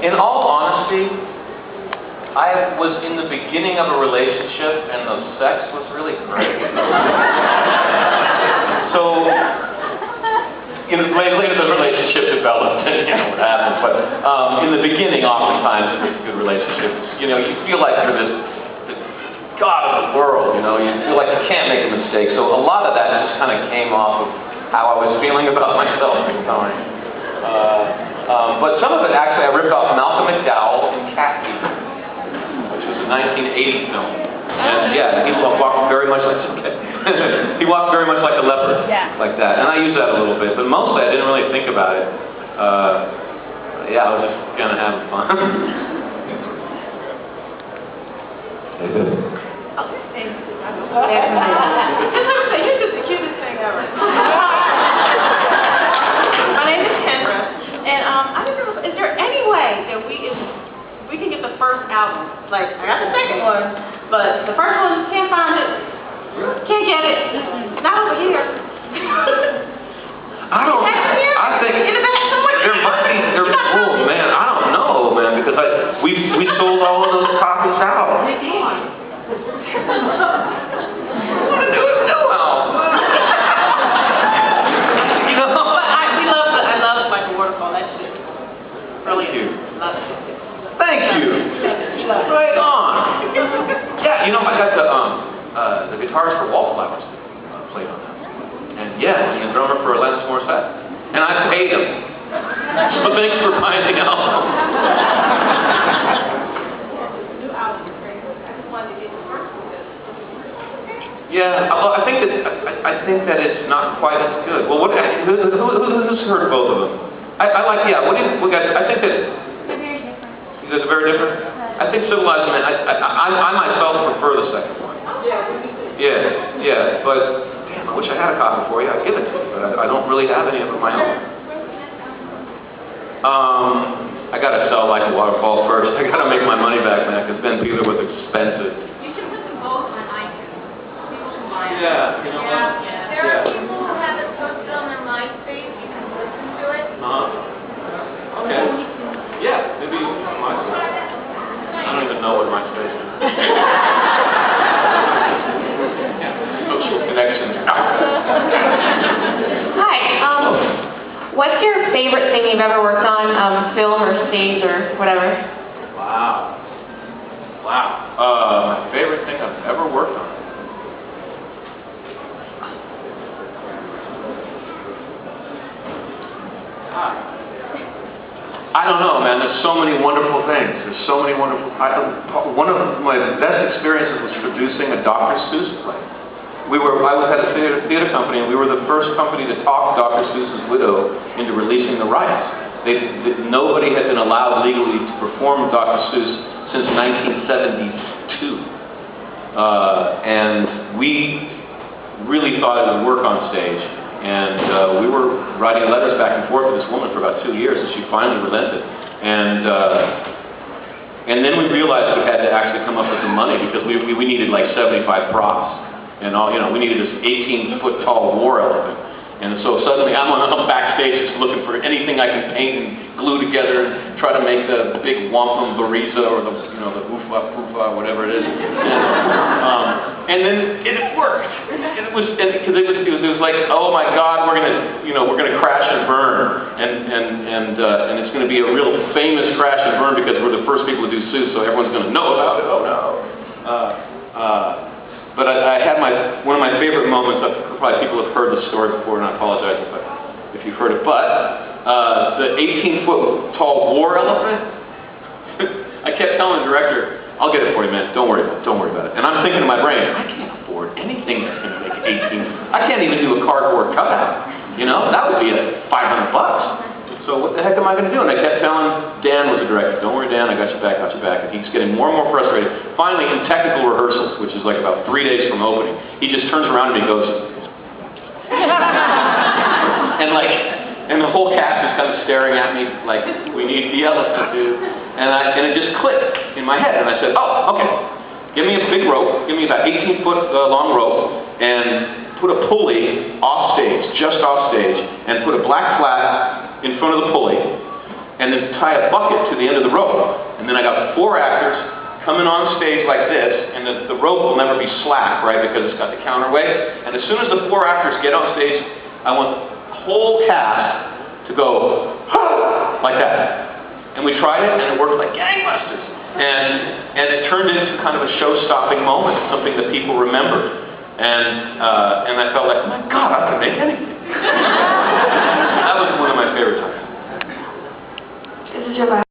In all honesty, I was in the beginning of a relationship and the sex was really great. So, later the relationship developed and what happened, but in the beginning, oftentimes, it's a good relationship. You feel like you're this God of the world, you feel like you can't make a mistake. So a lot of that just kind of came off of how I was feeling about myself at the time. But some of it, actually, I ripped off Malcolm McDowell in Cat Fever, which was a 1980 film. And yeah, he walked very much like he walked very much like a leopard, like that. And I used that a little bit, but mostly I didn't really think about it. Yeah, I was just kind of having fun. You're just the cutest thing ever. My name is Kendra, and I don't know, is there any way that we can get the first album? Like, I got the second one, but the first one, can't find it. Can't get it. Not over here. I think there might be, oh man, I don't know, man, because we sold all of those copies out. We did. What to do with new album? I love like a waterfall. That shit. Really cute. Love it. Thank you. Right on. Yeah, I got the guitarist for Wallflowers played on that. And yeah, he's the drummer for Alanis Morissette. And I paid him. So thanks for finding out. Yeah, although I think that it's not quite as good. Well, who's heard both of them? I like, yeah. What guys? I think that They're very different. you guys are very different. I think Civilized Man. I myself prefer the second one. Yeah. But damn, I wish I had a copy for you. I'd give it to you, but I don't really have any of my own. I gotta sell Like a Waterfall first. I gotta make my money back, man, because Ben Peeler was expensive. You should put them both on iTunes. People should buy them. Yeah, There are people who have it posted on their MySpace. You can listen to it. Okay. Yeah, maybe MySpace. I don't even know what MySpace is. Social connections. Hi, what's your favorite thing you've ever worked on, film or stage or whatever? Wow. My favorite thing I've ever worked on. I don't know, man. There's so many wonderful things. There's so many wonderful. One of my best experiences was producing a Dr. Seuss play. I was at a theater company, and we were the first company to talk Dr. Seuss's widow into releasing the rights. Nobody had been allowed legally to perform Dr. Seuss since 1972, and we really thought it would work on stage. And we were writing letters back and forth to this woman for about 2 years, and she finally relented. And then we realized we had to actually come up with the money because we needed like 75 props, and we needed this 18-foot tall war elephant. And so suddenly I'm backstage just looking for anything I can paint and glue together and try to make the big wampum bariza or the oofa poofa, whatever it is. And then it worked. It was like, oh my God, we're gonna crash and burn, and it's gonna be a real famous crash and burn because we're the first people to do Seuss, so everyone's gonna know about it. Oh no. But I had one of my favorite moments. Probably people have heard the story before, and I apologize if you've heard it. But the 18-foot tall war elephant. I kept telling the director, "I'll get it for you, man. Don't worry about it." And I'm thinking in my brain, I can't afford anything that's going to make 18. I can't even do a cardboard cutout. That would be $500. So what the heck am I going to do? And I kept telling Dan was the director, "Don't worry, Dan, I got your back. And he's getting more and more frustrated. Finally, in technical rehearsals, which is like about 3 days from opening, he just turns around and he goes, and the whole cast is kind of staring at me like, "We need the elephant, dude." And it just clicked in my head, and I said, "Oh, okay. Give me a big rope. Give me about 18-foot long rope, and put a pulley off stage, just off stage, and put a black flat in front of the pulley, and then tie a bucket to the end of the rope. And then I got 4 actors coming on stage like this, and the rope will never be slack, right, because it's got the counterweight. And as soon as the 4 actors get on stage, I want the whole cast to go, "Ha!" like that. And we tried it, and it worked like gangbusters. And it turned into kind of a show-stopping moment, something that people remembered. And I felt like, oh my God, I can make anything. That was one of my favorite times. This is your